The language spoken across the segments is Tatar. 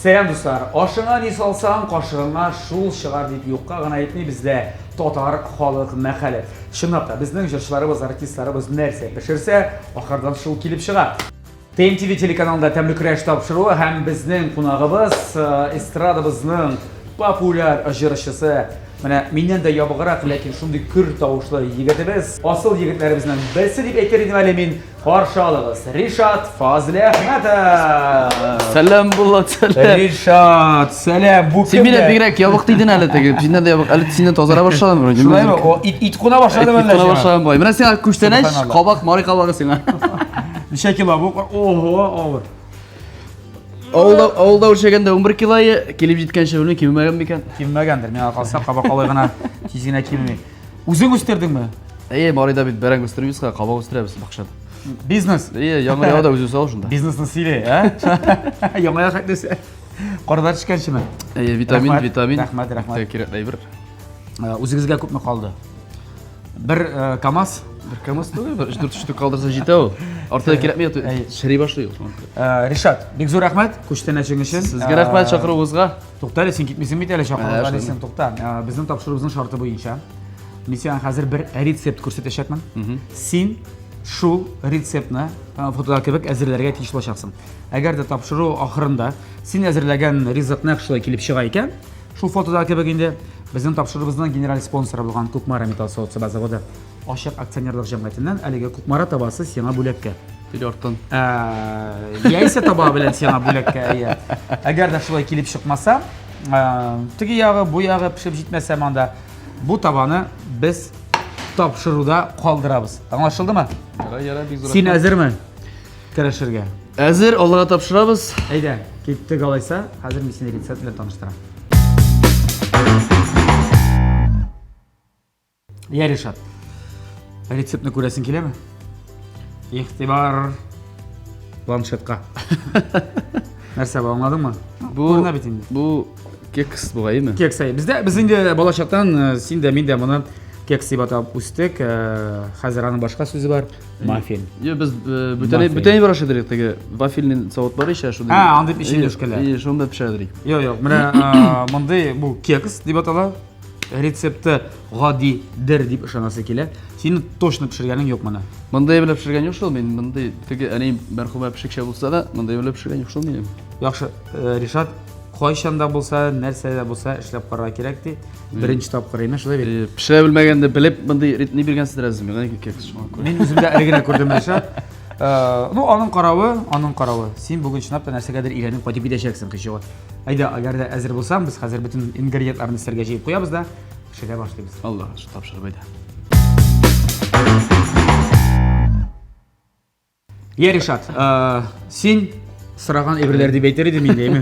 Selam dostlar. Aşına ne salsan, qaşığına şul шығар deyip yoqqa ғана etmeyi bizde Tatar xalq məqəli. Şınlap da bizning juristlarımız, artistlarımız нәрсе pişirse, axırdan şul kelib шығар. TMTV telekanalında təmli kürəş tapşırığı həm bizning qonağımız, estradamızның populyar juristçisi, menden de yabıqıraq, lakin şunday kür tavuşlu yigitimiz, asıl yigitlerimizden birisi deyip aytırdım әлемин qarşı alığız. Rishad Fazli Ahmedov. Selam Bulat, selam. Rishad, selam. Bu Sen bile bigrek yabık dedin hele tekrar. Şimdi de yabık, hele senden tozara başladım. Şulay mı? O it kona başladı ben de. İt kona başladım boy. Ben sen kuşteneş, kabak, mari kabağı sen. Bir şekil var bu. Oho, ağır. Oğulda uçakanda 11 kiloyu kelip jitken şevrini kimmeyen biken? Kimmegendir. Men kalsa kabak alayğına tizine kimmi. Uzun gösterdin mi? İyi, marida bir beren gösteriyoruz ka, kabak gösteriyoruz bakşadı. Business. İyi, yanına ya da özü sağ olsun da. Business nasıl ha? Yanına kaçtı. Qardaş çıkan şimdi. İyi, vitamin. Rahmat. Teşekkür ederim. O'zingizga ko'pmi qoldi? Bir Kamaz. Bir Kamaz to'g'ri, bir 3-4 shtuk qoldirsa yetadi. Ortada kerakmayapti. Shiri boshlaydi. Rishad, bek zo'r rahmat ko'chtanaching uchun. Sizga rahmat chaqiruvingizga. To'xta, sen ketmaysan bitta chaqiruvga sen to'xta. Bizning topshirig'imizning sharti bo'yicha men senga hozir bir retsept ko'rsatashyapman. Sen shu retseptni fotodakilik azirlarga tegishlashasan. Agarda topshiruv oxirida sen azirlagan rizq naqshlar kelib chiqar ekan, shu fotodakilik endi bizning topshirig'imizning general sponsori bo'lgan Ko'kmara Metal Savdo zavodi Oshiq aksionerlik jamiyatidan aliga Ko'kmara tabasi senga bo'lakka. Ortadan. Yaysa taba bilan senga bo'lakka. Agarda shulay kelib chiqmasa, tigi yog'i bu yog'i pishib yetmasa manda bu tabani biz topshiruvda qoldiramiz. Anlaşıldımı? Sen hazırmı? Karışırga. Hazır, Allah'a topşıramiz. Haydi, ketdik olaysa, hozir men seni retsept bilan tanishtiraman. Ya Rishad. Retseptni ko'rasing keladimi? E'tibor planshetga. Narsa bu anladingmi? Bu keks bo'laymi? Keks. Biz endi bolashaqdan senda menda buni keks deb atab o'sdik. Hozir aning boshqa so'zi bor. Muffin. Yo'q, biz butani borashadirik tagi vafilning zavod bor isha shu. Ha, andib ishini ishqila. Shunda pishiradirik. Yo'q, mana bunday bu keks deb ataladi. Retsepti g'odiydir deb ishonasa kerak. Seni точно pishirganing yo'q mana. Bunday bilib pishirgan yo'q shu, men bunday tagi ani marhuma pishikcha bo'lsa-da, bunday bilib pishirgan yo'q shu men. Yaxshi, Rishad, qo'yshanda bo'lsa, narsada bo'lsa ishlab qara kerakdi. Birinchi topqir emas, shunday ber. Pishira bilmaganda bilib bunday ritni bergansiz lazım. Men keks shuni ko'ring. Men o'zimda ilgari ko'rdim Rishad. Bu onun qaravi. Sen bugun shinabda narsagadir ilanib qo'yib ketishaksan qishig'i. Ayda, agarda hazır bo'lsam, biz hozir butun ingrediyentlarni sizlarga yeyib qo'yamiz-da, pishira boshlaymiz. Allah, shu topshirib ayda. Ya Rishad, sen so'ragan ibrlar deb aytar edim men deymi?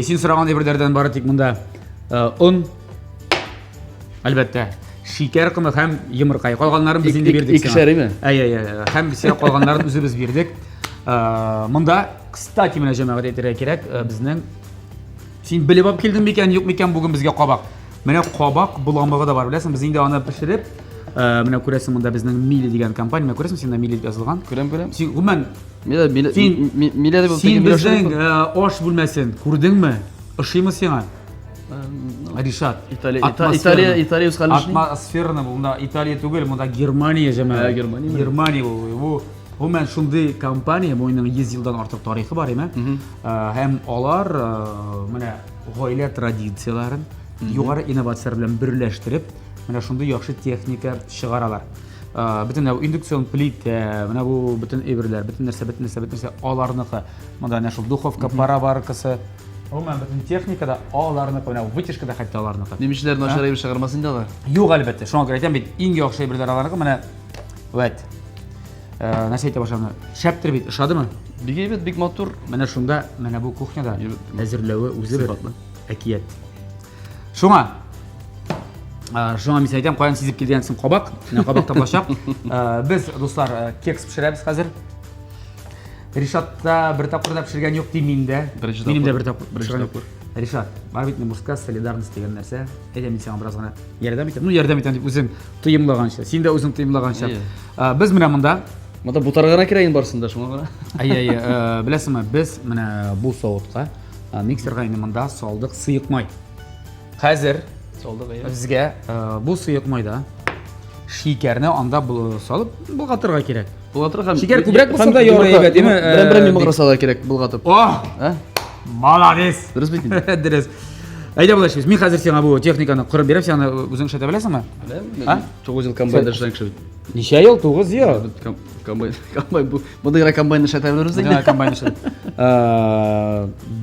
Sen so'ragan ibrlardan bari tek bunda un, albatta, shakar qimmat ham yumurqa. Qolganlarini biz endi berdik. Ikkisharimi? Ham biz qolganlarini o'zimiz berdik. Bunda kstati mana jamoat aytira kerak, bizning sen bilib olib keldingmi ekan, yo'qmi ekan bugun bizga qoboq. Mana qoboq bulamog'i da bor, bilasan, biz endi uni pishirib, mana ko'rasan bunda bizning Mili degan kompaniya, mana ko'rasizmi, senda Mili deb yozilgan. Ko'ram. Sen umuman Mili deb sen bizning osh bo'lmasin, ko'rdingmi? Ishimiz senga. Rishad, İtalya o'z qilishni. Atmosferani bunda Italiya tugul, bunda Germaniya jamoat. Germaniya bu. Umuman shunday kompaniya, bo'yining 100 yildan ortiq tarixi bor emas. Ham ular mana oila traditsiyalarini yuqori innovatsiyalar bilan birlashtirib, mana shunday yaxshi texnika chiqaralar. Butun induksion plita, mana bu butun evrlar, butun narsa ularniki. Mana shu duxovka, paravarkasi, umuman butun texnikada ularniki, mana vытяжкада hatto ularniki. Nemishlarni oshirib chiqarmasin deylar. Yo'q, albatta. Shunga ko'ra aytaman, eng yaxshi evrlar ularniki mana vat. Nasıl ayta başlamını? Şaptırıp işadımı? Big motor. Mana shunda, mana bu kuxnyada hazırlavi o'zi bir akiyat. Shunga men aytam, qo'yan sezib kelgansin qoboq, mana qoboq toplashab. Biz do'stlar keks pishiramiz hozir. Rishadda bir taqdirda pishirgan yo'q deymenda. Menimda bir taqdir pishirgan yo'q. Rishad, baribitni murska solidarность degan narsa. Aytaman senga birozgina yordam etaman. Yordam etaman deb o'zing tuyimlagancha, sen de o'zing tuyimlagancha. Biz mana bunda bu tarag'ana kirayin borsunda shunga qara. Bilasizmi, biz mana bu sovuqqa Миксерға енді мында салдық сұйық май. Қазір бізге бұл сұйық майда шекерні анда салып бұлғатырға керек. Шекер көбірек болса да yorayып әдемі. Бір мимығыра сала керек бұлғатып. О! Молодец! Дұрыс бейтін. Дұрыс. Айда былай мен қазір сен бұл техниканы құрып берем, сен өзің шата білесің ма? Білем. 9 жыл комбайнда шаңқшы. Неше ай ол 9 ел? Комбайн бұл. Бұндай комбайнда шата білеріз дейді. Комбайнда шата.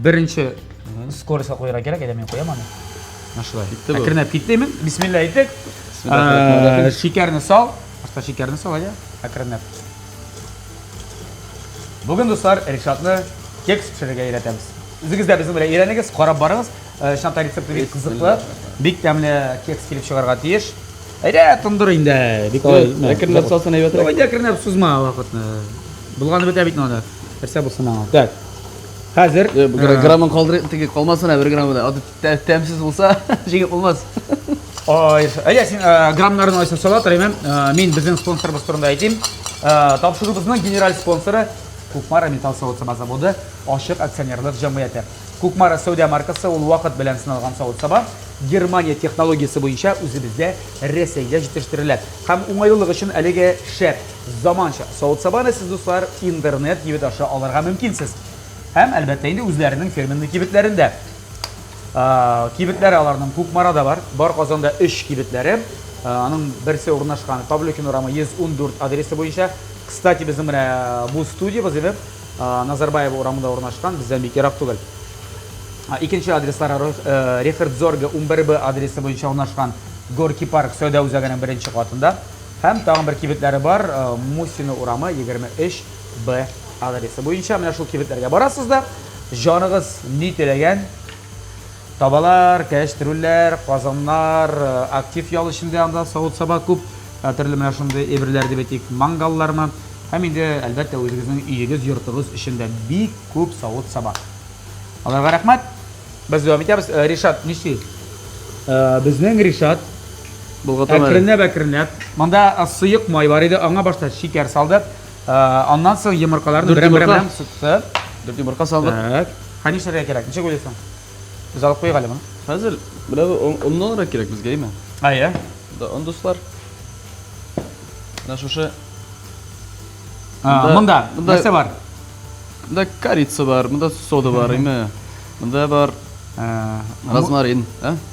Бірінші скоростқа қойыра керек, әйда мен қоям аны. Нашылай. Әкірініп кеттеймін. Бисмилла айттық. Шекерні сал. Ашта шекерні сал, әйда. Әкірініп. Бүгін достар Ришатны кекс пішіруге үйретеміз. Өзіңізде біздің біле үйреніңіз, қарап барыңыз. Шанта рецепті бек қызықлы, бек дәмлі кекс келіп шығарға тиеш. Әйде, тұндыр енді. Әкірініп салсын әйбет. Ойды әкірініп сұзма уақытны. Бұлғаны біте бейтін оны. Бірсе болсын маңа. Так. Қазір. Грамын қалмасын бір грамы да. Тәмсіз болса, жеңіп болмаз. Әйде, сен граммнарын ойсын сола тұраймен. Мен біздің спонсорымыз тұрында айтайым. Тапшырыбызның генераль спонсоры Кукмара металл сауыт-саба заводы ашық акционерлік жамғияты. Кукмара Саудия маркасы ол уақыт білән сыналған сауыт-саба Германия технологиясы бойынша өзімізде Ресейде жетіштіріледі. Һәм оңайлылық үшін әлеге шәп, заманша сауыт-сабаны сіз достар интернет кебет аша алырға мүмкінсіз. Һәм әлбәттә инде үзләренең фирменный кебетләрендә. Кибетләре аларның Кукмарада бар. Бар Казанда 3 кибетләре. Аның берсе урнашкан Павлюкин урамы 114 адресы бойынша. Кстати, bizim bu stüdyo bizim Nazarbayev uramında ornaşkan bizden bir kerap түгел. İkinci adresler Richard Zorge 11B adresi boyunca ornaşkan Gorki Park Söde Uzagı'nın birinci katında. Hem tağın bir kibitleri var Musino uramı 23B adresi boyunca. Mine şu kibitlerge barasız da canınız nitelegen tabalar, keştirüller, kazanlar, aktif yol içinde anda soğut sabah kup. Türlü mine şunday evirlerde betik mangallarma. Hem indi elbette özünüzün üyegiz yurtuguz içinde bir kup soğut sabah. Allah'a rahmet. Biz devam ediyoruz. Rişat nişi? Bizden Rişat Әкірінлеп. Мында сұйық май бар еді, аңа башта шекер салды. Ondan соң емірқаларын бірін-бірін сүтті. 4 yumurta saldık. Қанештерге керек? Неше көйлесің? Біз алып қойғалы мұны? Hazır. Bravo, ondan olarak gerek bizge değil mi? Ayı. On dostlar. Naşı Mında нәрсе бар? Mında karica var, mında soda var, değil mi? Mında var rozmarin,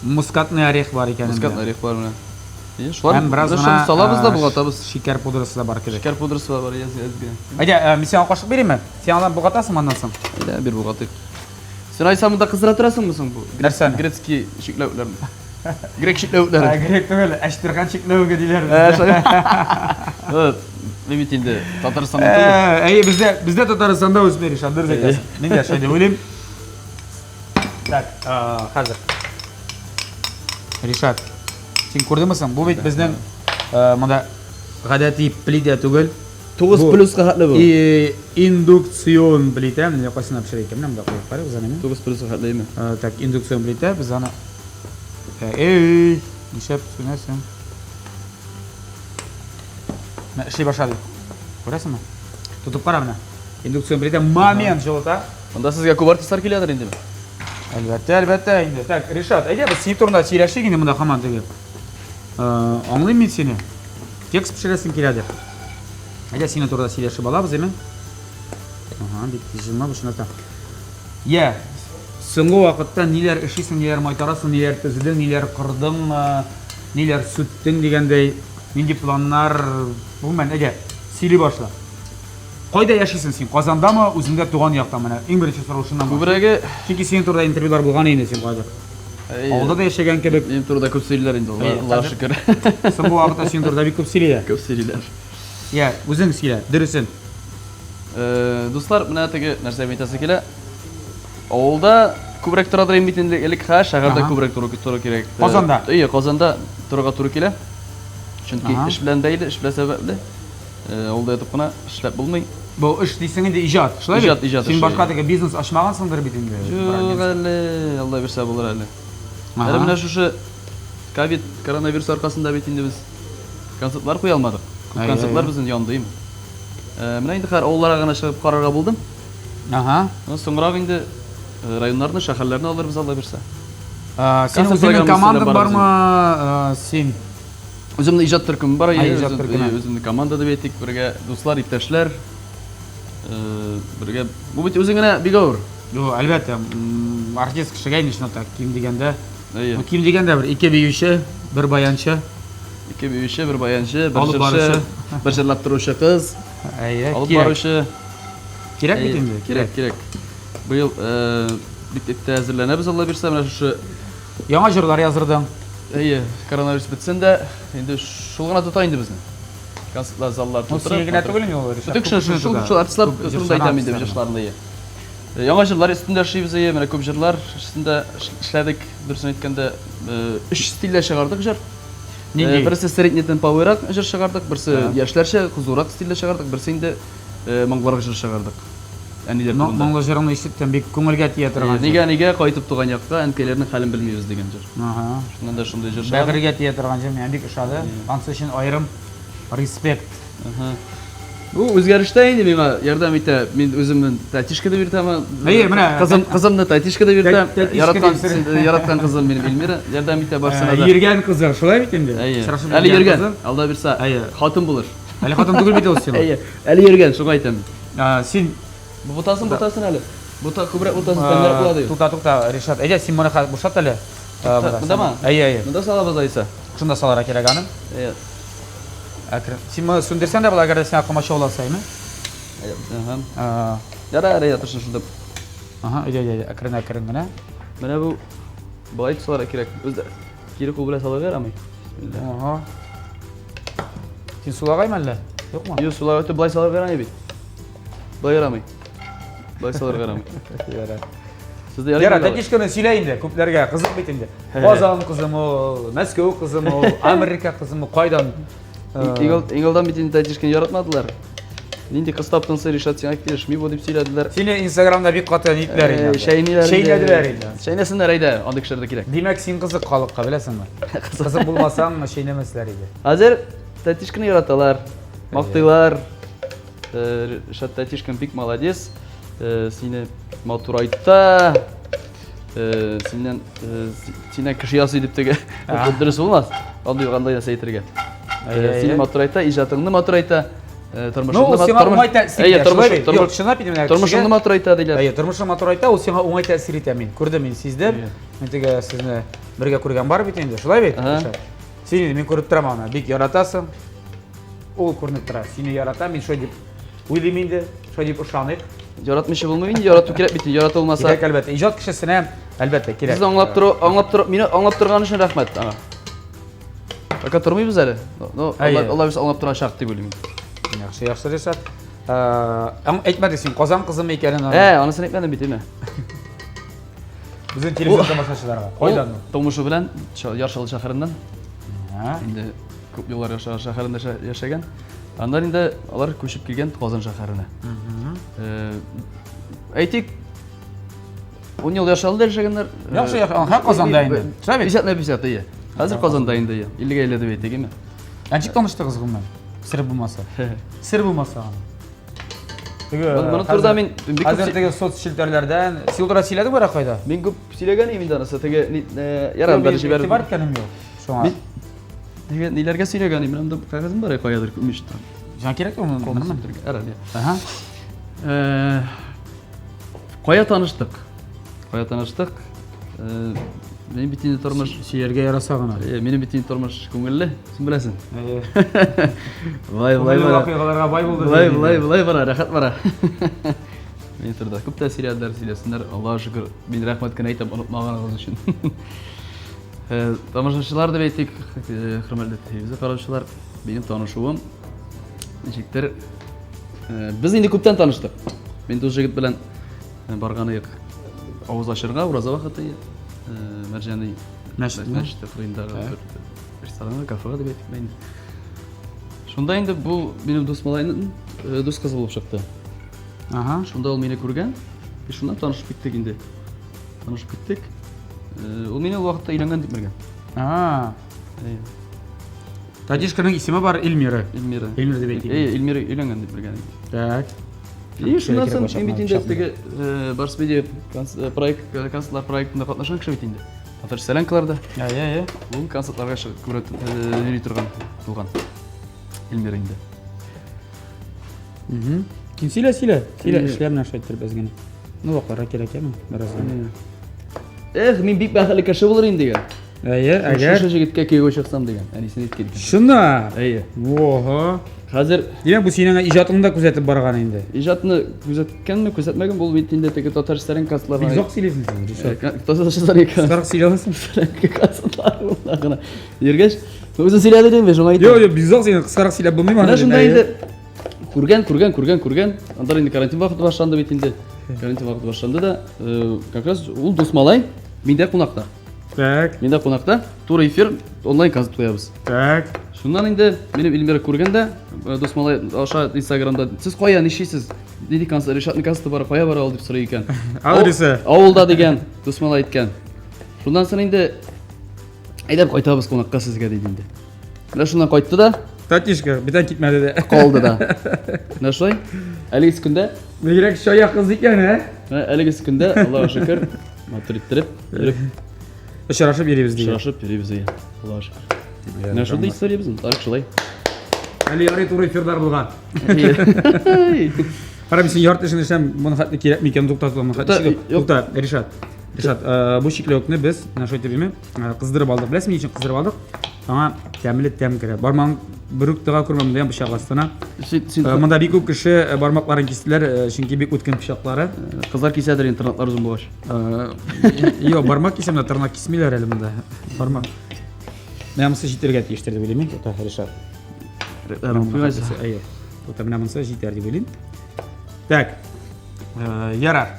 Muskatный орех бар екен. Muskatный орех var mı? Hem biraz ғана салабыз да бұлғатабыз. Шекер пудрасы да бар керек. Шекер пудрасы бар, язгы. Айда, мен саған қошық берейін ме? Сен алып бұлғатасың мандан соң? Айда, бір бұлғатайық. Сен айсамында қыздыра тұрасың мұсың бұл? Нәрсені? Грецкий шеклеутлерін. Грек шеклеутлерін. Грек түгел, әштірған шеклеуге дейлер. Лимит енді Татарстанда. Әйе, бізде Татарстанда өсмері шандыр зекасы. Мен де шайды өлейм. Так, қазір. Ришат, сен көрді мүсің? Бұл бет біздің мұнда ғадати плита түгел. 9 плюсқа хатлы бұл. Индукцион плита. Мен қосына пішірейкем. Мұнда қойып қарай, біз аны мен. 9 плюсқа хатлы еме. Так, индукцион плита. Біз аны... Ей, нешеп түсінесің. Ішлей башады. Көресің ме? Тұтып қара мұна. Индукцион плита момент жылыта. Онда сізге көп артистар келедір енді ме? Әлбәттә инде. Так, Ришат, әйдә біз сені турында сөйләшик инде монда һаман теге. Аңлыйм мен сені. Текст пішіресің келеді. Әйдә сені турында сөйләшеп алабыз, әме? Бик тизилма бушыната. Я, соңгы вакытта ниләр эшлисең, ниләр майтарасың, ниләр төзедең, ниләр кырдың, ниләр сүттең дигәндәй нинди планнар булман, әйдә, сөйли башла. Кайда яшисең син? Казандамы, үзеңдә туган яктамы? Менә иң беренче сораушыннан. Бу берәге Чөнки синең турында интервьюлар булган инде син кайда. Алда да яшәгән кебек. Минем турда күп сөйлиләр инде, Аллаһка шөкер. Соңгы вакытта синең турда бик күп сөйлиләр. Күп сөйлиләр. Я, үзең сөйлә, дөресен. Дуслар, менә теге нәрсә әйтәсе килә. Авылда күбрәк тора дигән бит инде элек шәһәрдә күбрәк туры кирәк. Казанда. Казанда торырга туры килә. Чөнки эш белән бәйле, эш белән сәбәпле. Авылда ятып кына эшләп булмый. Бу эш дисең инде иҗат, шулай бит? Иҗат. Син башка теге бизнес ачмагансыңдыр бит инде. Юк әле, Алла бирсә булыр әле. Әле менә шушы ковид, коронавирус аркасында бит инде без концертлар куя алмадык. Концертлар безнең янды. Менә инде һәр авылларга гына чыгып карарга булдым. Соңрак инде районнарны, шәһәрләрне алырбыз Алла берсе. Сен Концерт үзеңнең программасында командаң барбыз бармы? Сен Үземнең иҗат төркемем бар, иҗат төркеме. Үземнең командада бетик, бергә дуслар, иптәшләр. Бергә бу бит үзең генә бик авыр. Yo, әлбәттә, артист кешегә нишната ким дигәндә. Әйе. Ким дигәндә бер ике биюче, бер баянчы. Ике биюче, бер баянчы, бер Алып җырчы, баручы. бер җырлап торучы кыз, Әйе, алып кирәк. баручы. Кирәк бит инде, Кирәк, кирәк. Быел бик тә әзерләнәбез Алла бирсә, менә шушы Яңа җырлар язырдың. әйе, коронавирус бетсен дә, инде шул гына тота инде безне. Концертлар, заллар Ну, сен генә түгел инде ул. Тик шул артистлар турында әйтәм инде җырчыларны. Яңа җырлар өстендә эшлибез, менә күп җырлар өстендә эшләдек. Дөресен әйткәндә, 3 стильдә чыгардык җыр. Берсе среднетен пауэрак җыр чыгардык, берсе яшьләрчә, кызурак стильдә чыгардык, берсе инде моңларга җыр чыгардык. Әниләр турында. Моңлы җырыңны ишеттем, бик күңелгә тия торган. Нигә кайтып туган якка, әнкәйләрнең хәлен белмибез дигән җыр. Ага. Шуннан да шундый җыр чыгарды. Бәгыргә тия торган җыр, мен бик ошады. Ансы өчен аерым респект. Бу үзгәрештә инде миңа ярдәм итә. Мин үземнең тәтишкәдә биртәм. Әйе, менә Кызымны тәтишкәдә биртәм. Тәтишкәдә Яраткан кызым минем Эльмира ярдәм итә барсына да. Йөргән кызы, шулай бит инде. Әйе. Очрашып Әле йөргән йөргән. кызы. Алда бирсә, Әйе. хатын булыр. Әле хатын түгел бит ул син. Әйе. Әле йөргән, шуңа әйтәм. Син Бу бутасын әле. Бута күбрәк бутасын тәмләп булады. Тута, Ришат. Әйдә, син моны бушат әле. Мондамы? Әйе. Монда салабыз Айса. Шунда салара кирәк аның. Әйе. Әкрем. Син моны сүндерсәң дә була, әгәр син акымача буласаймы? Яра, ятырсын шунда. Ага, әйдә, әкрен генә. Менә бу бай салара кирәк. Үздә кире кул белән салырга ярамый. Ага. Син сулагаймы әллә? Юкмы? Юк, сулар өтеп былай салырга ярамый бит. Былай ярамый. Былай салырга ярамый. Сездә Яра, тәтишкәне сөйлә инде, күпләргә кызык бит инде. Казан кызымы, Мәскәү кызымы, Америка кызымы, кайдан? Иңелдан бит инде тәтишкәне яратмадылар. Нинди кыз таптыңсы Ришат сиңа килешми бу дип сөйләделәр. Сине Инстаграмда бик каты нитләр инде. Шәйнәделәр инде. Шәйнәсеннәр әйдә, андый кешеләрдә кирәк. Димәк, син кызык халыкка, беләсеңме? Кызык булмасаң, шәйнәмәсләр иде. Хәзер тәтишкәне яраталар, мактыйлар. Ришат тәтишкән бик молодец. Сине матур айта. Синнән кеше ясый дип теге. Дөрес булмас. Андый кандай нәрсә әйтергә. Сине матур айта, иҗатыңны матур айта. Ну, сиңа уңай тәэсир итә. Юк, чынлап әйтәм, Тормышыңны матур айта диләр. Әйе, тормышың матур айта, ул сиңа уңай тәэсир итә. Мин күрдем, мин сиздем. Мен теге сезне бергә күргән бар бит инде. Шулай бит? Сине мин күреп торам аны. Бик яратасың. Ул күренеп тора. Сине ярата, мин шулай дип уйлыйм инде. Шулай дип ышаныйк. Яратмыйча булмый инде, ярату кирәк бит. Яратылмаса. Кирәк әлбәттә. Иҗат кешесенә әлбәттә кирәк. Сез мине аңлап торган өчен рәхмәт аңа. Бака тормыйбыз әле. Алла без аңлап торган шарт дип уйлыйм. Яхшы Ришат. Әйтмәде син Казан кызымы икәнен аны. Анысын әйтмәдем бит, әйме. Безнең телевизор тамашачыларга. Кайдан? Тормышы белән Яршал шәһәреннән. Инде күп еллар Яршал шәһәрендә яшәгән. Аннан инде алар күчеп килгән Казан шәһәренә. Әйтик, 10 ел Яршалда яшәгәннәр. Яхшы, Казанда инде. Шулай бит? 50-50 ие. Хәзер Казанда инде ие. 50-га әйләде бит, әйме. Ничек таныштыгыз гомумән? Сер булмаса. Сер булмаса. Моны турда мин бик хәзер теге соцшелтәрләрдән силдора сөйләдең бара кайда? Мин күп сөйләгән инде анысы. Теге ярам бер җибәрде. Бар икәнем юк. Шуңа. Мин ниләргә сөйләгән инде. Менә кагазым бар каядыр күмештә. Җан кирәк ул монда. Ага. Кая таныштык? Минем бит инде тормыш сөяргә яраса гына. Минем бит инде тормыш күңелле, син беләсең. Вай вакыйгаларга бай булды. Вай бара, рәхәт бара. Мин турда күп тәэсирләр сөйләсеннәр. Аллаһка шөкер, мин рәхмәт кенә әйтәм онытмаганыгыз өчен. Тамашачылар дип әйтик, хөрмәтле телевизор караучылар, минем танышуым ничектер без инде күптән таныштык. Мин ул җегет белән барганык авыз ачырга, ураза вакыты Мәрҗани мәчете кырыендагы ресторанга, кафега дип әйтик инде. Шунда инде бу минем дус малайның дус кызы булып чыкты. Ага. Шунда ул мине күргән, шуннан танышып киттек инде. Ул мине ул вакытта өйләнгән дип белгән. Тәтишкәнең исеме бар Эльмира. Эльмира дип әйтик. Эльмира өйләнгән дип белгән. Так. И шундан соң мен бит инде теге Барс Медиа проект концертлар проектында катнашкан кеше бит инде. Татар сәләнкаларда. Иә. Бул концертларга күрә йөри торган булган. Илмир инде. Сөйлә эшләр менән шайтыр безгә. Ну вакытлар кирәкме? Бераздан. Эх, мин бик бәхетле кеше булыр инде дигән. Әгәр Шушы җегеткә күйгә чыксам дигән. Әнисен әйткән. Шуна. Әйе. Ого. Хәзер Димәк бу синең иҗатыңда күзәтеп барган инде. иҗатны күзәткәнме, күзәтмәгән бул бит инде теге татар сәлән кастларга. Бик зак сөйләсең син, Ришат. Татар сәлән Кысказрак сөйләп аласың. кастлар гына. Йөргәч, үзе сөйләде дим, шуңа әйтә. Юк, бик зак син кыскарак сөйләп булмыймы? Менә шунда инде күргән. Анда инде карантин вакыты башланды бит инде. Карантин вакыты башланды да, как раз ул дус малай миндә кунакта. Так. Миндә кунакта туры эфир онлайн концерт куябыз. Так. Шуннан инде минем Илмир күргәндә, дус малай аша Инстаграмда сез кая нишисез? Диде концерт, Ришатның концерты бар, кая бара ал дип сорый икән. Адресы. Авылда дигән дус малай әйткән. Шундан соң инде әйдәп кайтабыз кунакка сезгә диде инде. Менә шуннан кайтты да, Татишка, битен китмәде дә. калды да. Менә шулай. Әлеге көндә, Бигрәк шая кыз икән, әлеге көндә, Аллаһга шөкер, матур иттереп, Очрашып йөрибез диген. шашып йөрибез ия. Аллаһга шөкер. Менә шундый история безнең, тарих шулай. Әле ярый туры эфирдар булган. Карап син ярты эшен эшләм, моны хәтта кирәк микән туктатылган. Тукта, Ришат. Бу чикләвекне без, менә шулай дибеме, кыздырып алдык. Беләсезме, ничек кыздырып алдык? Аңа тәмле тәм керә. Бармагың бөрүк тыга күрмәм дигән пычак астына. Монда бик күп кеше бармакларын кистеләр, чөнки бик үткен пычаклары. Кызлар кисәдер интернетлар узын булгач. Юк, бармак кисәм дә тырнак кисмиләр әле монда. Бармак. Менә монсы җитәргә тиештер дип уйлыйм. Тукта, Ришат. Әйе. Тукта, менә монсы җитәр дип уйлыйм. Так. Ярар.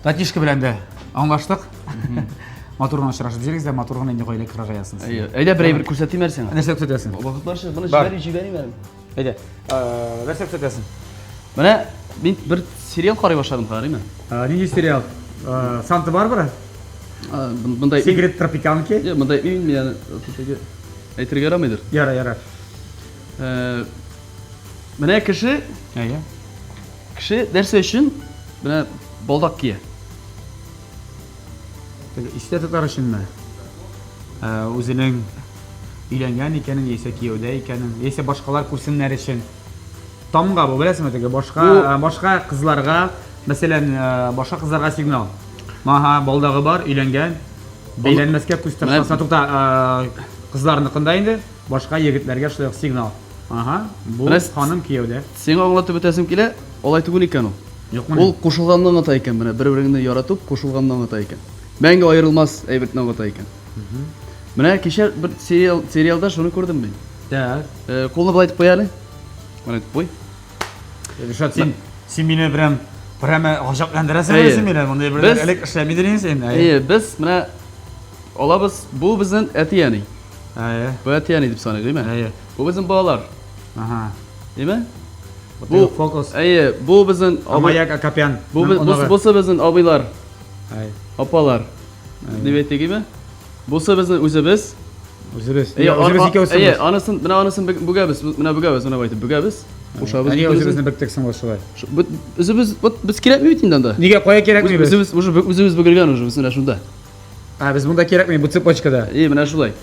Татишка белән дә аңлаштык. Матурган очрашып җирегез дә матурган инде гаилә кырага ясын. Әйе. Әйдә берәй күрсәтим әрсәң. Нәрсә көтәсең? Вакытларча моны Бар. җибәрим әле. Әйдә. Нәрсә көтәсең? Менә мин бер сериал карый башладым, карыймы? Нинди сериал? Санта Барбара? Мондай Секрет тропиканки? мондай мен теге әйтергә ярамыйдыр. Яра. Менә кеше Әйе. нәрсә өчен менә балдак кия. Истә тотар өченме? Үзенең өйләнгән икәнен, яисә кияүдә икәнен, яисә башкалар күрсеннәр өчен. Тамга бу, беләсезме, теге башка кызларга, мәсәлән, башка кызларга сигнал. Маха, балдагы бар, өйләнгән, бәйләнмәскә күз ташласа, тукта, кызларныкында инде, башка егетләргә шулай сигнал. Бу ханым кияүдә. Сиңа аңлатып үтәсем килә, алай түгел икән ул. Юкмы? Ул кушылгандан ата икән, менә бер-береңне яратып кушылгандан ата икән. Мәңге аерылмас әйбәтнән ата икән. Менә кичә бер сериалда шуны күрдем мин. Так. Кулны былай итеп куя әле. Менә итеп куй. Ришат, син мине прям гаҗәпләндерәсең Әйе. син мине. Мондай бер Без- элек эшләмидер инде син. Әйе, без менә алабыз, бу безнең әтияни. Әйе. Бу әтияни дип саныйк, димме? Әйе. Бу безнең балалар, Аха. диме? Бу фокус. Әйе, бу безнең Амаяк Акапян. бу безнең абыйлар, Әйе. апалар. Дип әйтегеме? Бусы безнең үзебез. Үзебез. Әйе, Үзебез икәү әйе, сөбез. анысын бүгәбез, менә әйтеп бүгәбез. Ушабыз. Әйе, үзебезне бектексең бу шулай. Үзебез, без кирәкми бит инде анда. Нигә кая кирәкми без? Үзебез үзебез бүгелгән уже, без менә шунда. Без монда кирәкми бу цепочкада. Менә шулай.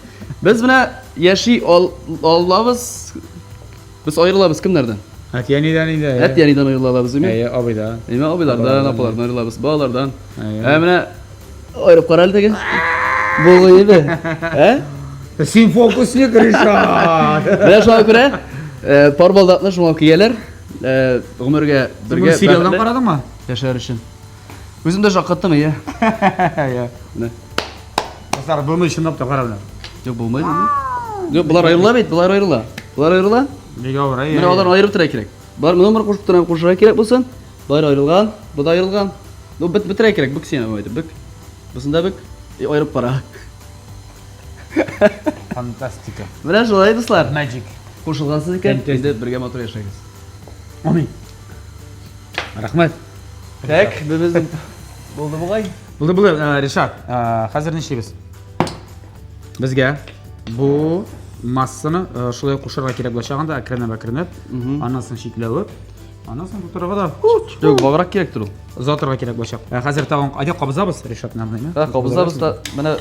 Без менә яши алабыз. Без аерылабыз кемнәрдән? Әтиянидән инде. Әтиянидан аерылабыз, име? Әйе, абыйда. Име абыйлардан, апалардан аерылабыз, балалардан. Әйе. Менә аерып кара әле теге. Булгы иде. Син фокусник Ришат. Менә шуңа күрә пар балдакны шуңа кияләр. Гомергә Бергә бергә сериалдан карадыңмы? яшәр өчен. Үзем дә шаккаттым, ия. Әйе. Менә. Достар, буны чынлап та карадым. Юк, булмайды. Юк, булар аерыла бит, булар аерыла. Булар аерыла. Нигә авыр? Менә алар аерып тора кирәк. Бар, моны бер кушып тора, кушырга кирәк булсын. Булар аерылган, бу да аерылган. Ну, бетерә кирәк, бик син әйтеп, бик. Бусында бик аерып кара. Фантастика. Менә шулай, дуслар. Magic. Кушылгансыз икән, инде бергә матур яшәгез. Амин. Рахмәт. Так, безнең булды бугай. Булды, Ришат. Хәзер нишлибез? Безгә бу массаны шулай кушарга кирәк булачагында әкренләп, аннан соң чикләвеп, Анасын тутырга да. Жоқ, багыраак керектир ул. Узатырга керек болчак. Хәзер тагын айда кабызабыз, Ришат намныймы? Кабызабыз да менә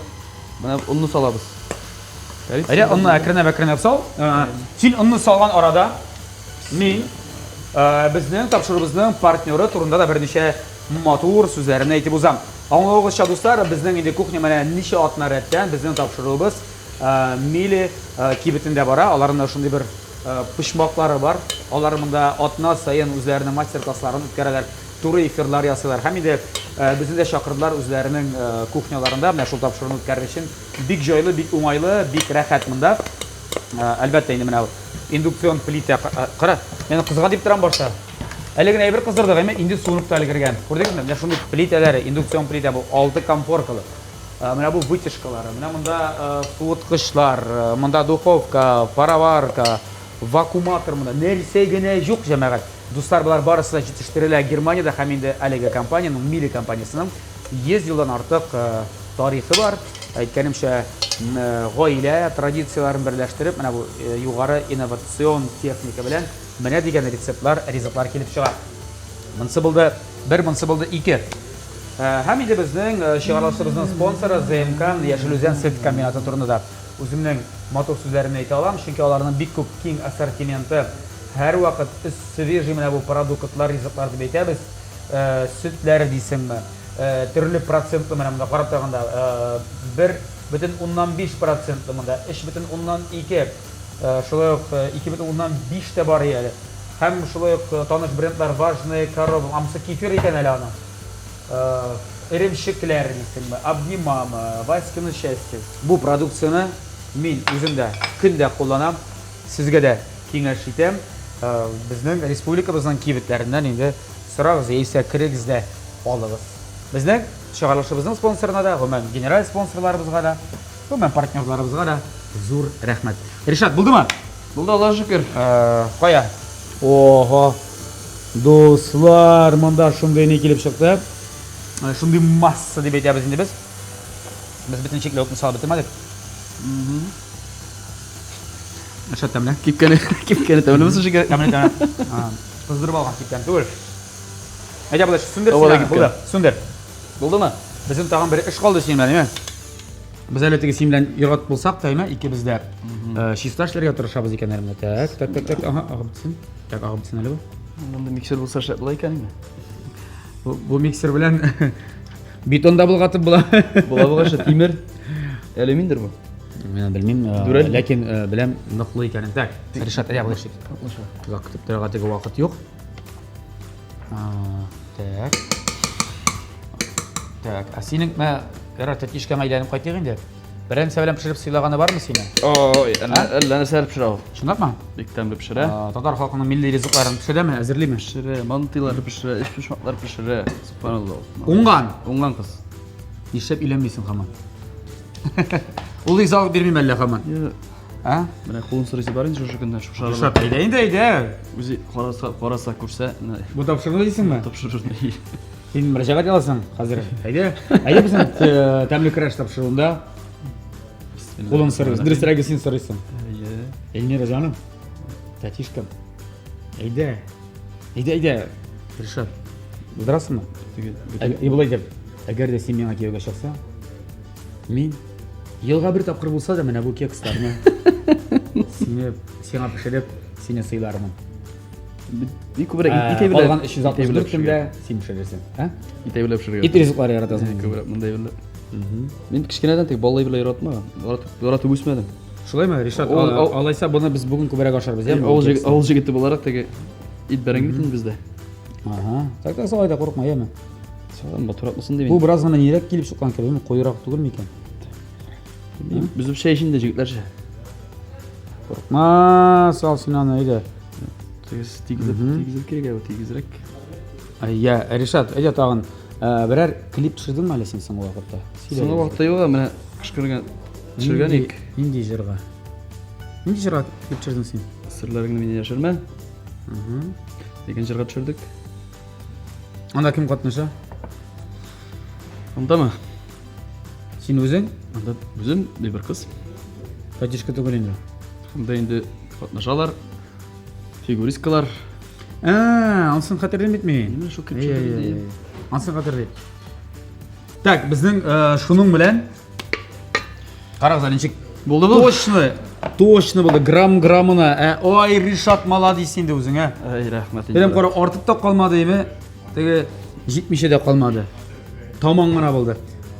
унны салабыз. Әйдә, онны әкренләп сал. Син онны салган арада мин безнең тапшырыбызның партнеры турында да берничә матур сүзләрне әйтеп узам. Аңлавыгызча, дуслар, безнең инде кухня менә ничә атна рәттән безнең тапшырыбыз мили кибетендә бара. Аларның шундый бер пычмаклары бар. Алар монда атна сайын үзләренең мастер-классларын үткәрәләр, туры эфирлар ясыйлар. Һәм инде безне дә чакырдылар үзләренең кухняларында менә шул тапшыруны үткәрер өчен. Бик җайлы, бик уңайлы, бик рәхәт монда. Әлбәттә инде менә индукцион плита кара. Мен кызган дип торам башта. Әле генә әйбер кыздырдык, әмма инде суынып та өлгергән. Күрдегезме? Менә шундый плиталар, индукцион плита бу 6 компоркалы. Менә бу вытяжкалары, менә монда суыткычлар, монда духовка, пароварка, вакууматор, монда нәрсә генә юк, җәмәгать. Дуслар, булар барысы да җитештерелә Германиядә һәм инде әлеге компаниянең, Мили компаниясының 100 елдан артык тарихы бар. Әйткәнемчә, гаилә традицияларын берләштереп, менә бу югары инновацион техника белән менә дигән рецептлар килеп чыга. Монсы булды 1, монсы булды 2. Һәм инде безнең чыгарылышыбызның спонсоры ЗМК Яшел Үзән сөт комбинаты турында да үземнең матур сүзләремне әйтә алам, чөнки аларның бик күп киң ассортименты, һәр вакыт свежий менә бу продуктлар, ризыклар дип әйтәбез. Сөтләр дисеңме, төрле процентлы менә монда карап торганда 1,5% монда, 3,2, шулай ук 2,5 тә бар әле. Һәм шулай ук таныш брендлар важные корова, амсы кефир икән әле аны. Эремчекләр дисеңме, обнимам, Васькино счастье. Бу продукцияны мин үземдә көндә кулланам. Сезгә дә киңәш итәм. Безнең республикабызның кибетләреннән инде сорагыз, яисә кирегез дә алыгыз. Безнең чыгарылышыбызның спонсорына да, гомумән генераль спонсорларыбызга да, гомумән партнерларыбызга да зур рәхмәт. Ришат, булдымы? Булды, Аллаһка шөкер. Кая? Ого. Дуслар, монда шундый не килеп чыкты. Шундый масса дип әйтәбез инде без. Без бөтен чикләүкне салып бетермәдек. Аша тәмле. Кипкәне тәмле булса шөкер. Тәмле. Кыздырып алган кипкән түгел. Әйдә, булды, сүндер син. Булды, сүндер. Булдымы? Безнең тагын бер эш калды син белән, Без әле теге син белән ират булсак та, икебез дә чиста эшләргә тырышабыз икән әле. Так, ага, агып бетсен. Так, агып бетсен әле бу. Монда миксер булса шәп була икән инде. Бу миксер белән бетонда булгатып була. Була тимер, алюминдер бу. Мен белмим, ләкин беләм ныклы икән. Так, Ришат, әйдә, булды. Узак көтеп торырга теге вакыт юк. Так. Так, синең ярат тишкән әйләнеп кайтыйк инде. Берәмсә белән пешереп сыйлаганы бармы синең? Ой, әллә нәрсә пешерә. Шундакмы? Бик тәмле пешерә. Татар халкының милли ризыкларын пешерәме, әзерлиме? Пешерә, мантылар пешерә, эш пешмаклар пешерә. Субханаллах. Уңган Кыз. Нишләп өйләнмисең һаман? Ул изал бирмим әллә һаман. Менә кулын сырысы бар инде шушы көндә, шушы арада. Шап, әйдә. Үзе караса күрсә, Бу тапшырма дисеңме? тапшырыр. Син мөрәҗәгать яласың хәзер. Әйдә безнең тәмле краш тапшыруында кулын сырыз. Дөресрәге син сырыйсың. Эльмира җаным. Тәтишкәм. Әйдә. Ришат. Булдырасыңмы? Булай дип. Әгәр дә син миңа кияүгә чыксаң, мин елга бер тапкыр булса да менә бу кекстарны сиңа пешереп, сине сыйлармын. Бик күбрәк итә белә. Калган 364 көндә син пешерәсең, Итә белә пешерә. Ит ризыклары яратасың. Күбрәк мондай белә. Мин кичкенәдән тик баллай белә яратмаган. Яратып үсмәдем. Шулаймы, Ришат? Алайса буны без бүген күбрәк ашарбыз, яме? Авыл җигете буларак теге ит бәрәң бит бездә. Так салай да курыкма, яме. Сагын батыратлысын дип. Бу бераз гына нирәк килеп чыккан кебек, койрак түгел микән? Без бу шәй өчен дә җегетләрчә. Курыкма, сал син аны, әйдә. Тигезеп керек, тигезрәк. Я, Ришат, әйдә тагын берәр клип төшердеңме әле син соңгы вакытта? Соңгы вакытта юк, менә кышкырган төшергән ик. Нинди җырга? Нинди җырга клип төшердең син? Серләреңне мине яшермә. Дигән җырга төшердек. Анда кем катнаша? Андамы? Син үзең? Анда үзем бер кыз. Тәтишкә түгел инде. Анда инде катнашалар. Фигуристкалар. Ансын қатерлемейді мен. Немен шу кеп жүрді дейм. Ансын қатерлейді. Так, біздің шуның білән қарағыздар нешек Болды бұл? точно болды, граммына. Ой, Ришат, молодец сенде өзің, ә? Ай, рахмет. Берем қора артып та қалмады еме, теге жетмеше де қалмады. Таман ғана болды.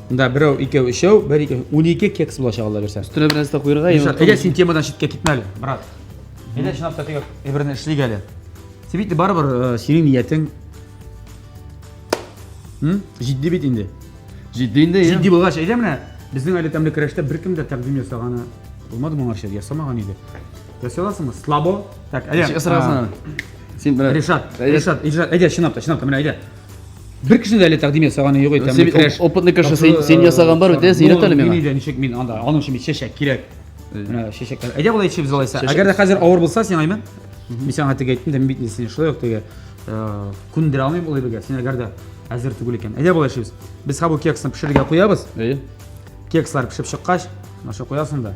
Мында біреу, екеу, үшеу, бір екеу, 12 кекс бұла шағалда берсен. Үстіне бір нәрсе қойырға. Ришат, әйде сен темадан шетке кетмәлі, брат. Әйде шынапта теге біріне ішлей әлі. Себейті барыбір сенің ниетің жидді бет енді. Жиддейінде, Жидді болғаш, әйде міне, біздің әлі тәмлі кірәшті бір кімді тәқдім жасағаны болмады мұңар шер, ясамаған еді. Ясаласың ба? Слабо? Так, әйде. Асырағасына. Сен бір... Ришат, әйде шынапта, міне әйде. Бір кішінде әлі тәқдім жасағаны еғой тәмлі кірәш. Опытный кірші сен жасаған бар өте, сен еттәлі мен. Мен нешек мен анда, аның үшін шешек керек. Шешек. Әйде болай ішіп залайса. Әгер де қазір ауыр болса, сен аймен. Мен саған әтеге айттым, дәмбейтін сен шылай өктеге күндір алмайым болай беге. Сен әгер де әзір түгіл екен. Әйде болай ішіпіз. Біз қабу кексін пішірге қоябыз. Кекслар пішіп шыққаш, наша қоясың да.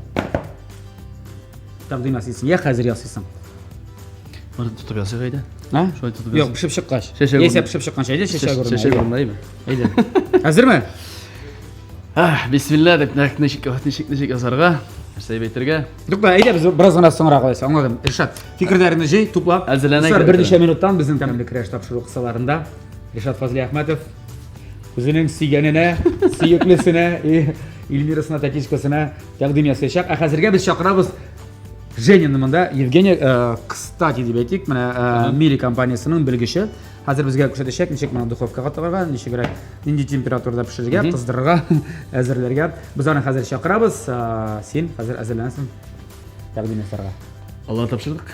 Тәқдім ясыйсың, я қазір ясыйсың. Мұрды тұтып ясы қайда? Шолай тұтып ясың? Жоқ, пішіп шыққаш. Есе пішіп шыққанша, әйде шешек ұрын. Шешек ұрын айбы. Әйде. Әзір ме? Бисмилла деп нешек асарға. Нәрсей бейтерге. Жоқта, әйде біз біраз ғана соңырақ қойсы. Аңладым, Ришат, фикірдеріңді жей, туплап. Әзілене бірнеше минуттан біздің тәмілі кіреш тапшыру қысаларында Ришат Фазли Ахметов өзінің сүйгеніне, сүйеклісіне, Эльмирасына, Татичкасына тәқдім ясайшақ. Қазірге біз шақырабыз Женяны мында, Евгения, кстати деп айтайық, мына Мили компаниясының білгіші. Қазір бізге көрсетешек, нешек мына духовкаға тығырға, нешек нендей температурада пішірге, қыздырға, әзірлерге. Біз аны қазір шақырабыз, сен қазір әзірленесің тәқдім ясарға. Алла тапшырдық.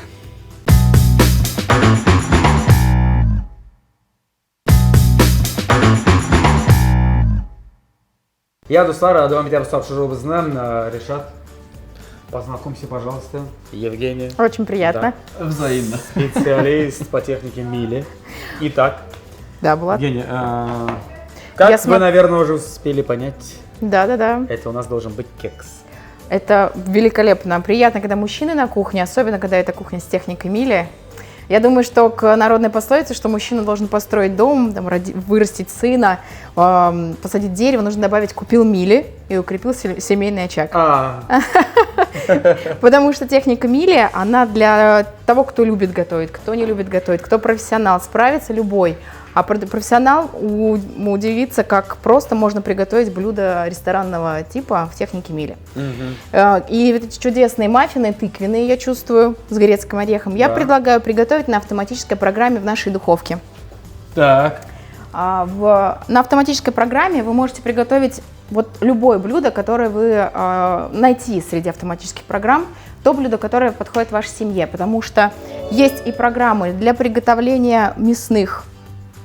Я, достар, давам етер тапшырубызның Ришат. Познакомься, пожалуйста, Евгения. Очень приятно. Да. Взаимно. Специалист по технике Мили. Итак, Да, Булат. Евгения, как вы, наверное, уже успели понять, Да. это у нас должен быть кекс. Это великолепно. Приятно, когда мужчины на кухне, особенно когда это кухня с техникой Мили. Я думаю, что к народной пословице, что мужчина должен построить дом, там, вырастить сына, посадить дерево, нужно добавить «купил Мили» и укрепил семейный очаг. Потому что техника Мили, она для того, кто любит готовить, кто не любит готовить, кто профессионал, справится любой. А профессионал удивится, как просто можно приготовить блюдо ресторанного типа в технике Мили. И вот эти чудесные маффины тыквенные, я чувствую, с грецким орехом, я предлагаю приготовить на автоматической программе в нашей духовке. Так. На автоматической программе вы можете приготовить вот любое блюдо, которое вы найти среди автоматических программ, то блюдо, которое подходит вашей семье, потому что есть и программы для приготовления мясных,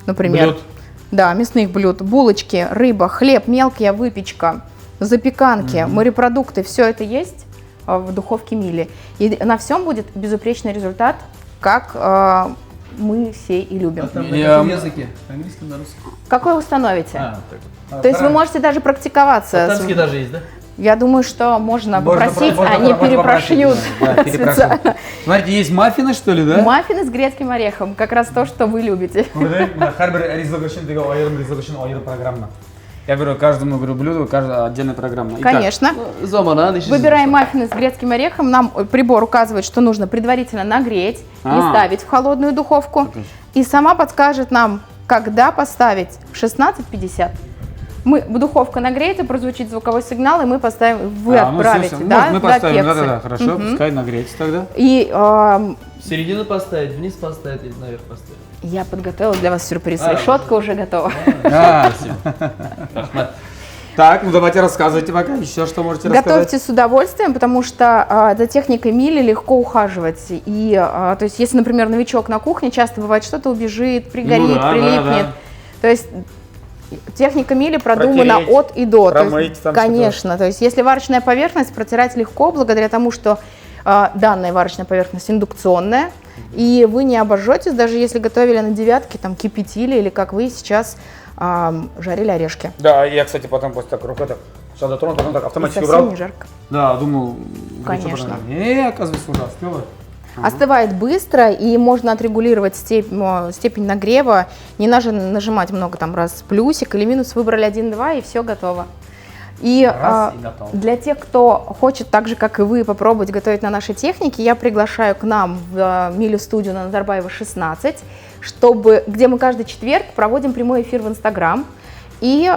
например, блюд. Да, мясных блюд, булочки, рыба, хлеб, мелкая выпечка, запеканки, морепродукты, все это есть в духовке Мили. И на всем будет безупречный результат, как мы все и любим. На каком языке? Английском, на русском? Какой установите? То есть вы можете даже практиковаться. Татарский даже есть, да? Я думаю, что можно попросить, они перепрошьют специально. Смотрите, есть маффины, что ли, да? Маффины с грецким орехом, как раз то, что вы любите. Әрбір ризық үшін деген ризық үшін айыры программа. Я беру каждому блюду, каждая отдельная программа. Конечно. Выбираем маффины с грецким орехом. Нам прибор указывает, что нужно предварительно нагреть и ставить в холодную духовку. И сама подскажет нам, когда поставить в 16:50. Духовка нагреется, прозвучит звуковой сигнал, и мы поставим, вы отправите, да, мы поставим, кексы. Да, хорошо, пускай нагреется тогда. И середину поставить, вниз поставить или наверх поставить? Я подготовила для вас сюрприз, решетка уже готова. Так, ну давайте рассказывайте пока еще, что можете рассказать. Готовьте с удовольствием, потому что за техникой Мили легко ухаживать. И, то есть, если, например, новичок на кухне, часто бывает, что-то убежит, пригорит, прилипнет. То есть, техника Мили продумана от и до. Промыть там. Конечно, то есть, если варочная поверхность, протирать легко, благодаря тому, что данная варочная поверхность индукционная, и вы не обожжетесь, даже если готовили на девятке, там кипятили, или как вы сейчас жарили орешки. Да, я, кстати, потом после так рукой так сейчас дотронул, потом так автоматически совсем убрал. не жарко. Да, думал. Конечно. Оказывается, уже остыло. Остывает быстро, и можно отрегулировать степень нагрева. Не надо нажимать много там раз плюсик или минус. Выбрали 1-2 и все готово. И, Раз, и готово. для тех, кто хочет так же, как и вы, попробовать готовить на нашей технике, я приглашаю к нам в Милю студию на Назарбаева 16, где мы каждый четверг проводим прямой эфир в Инстаграм и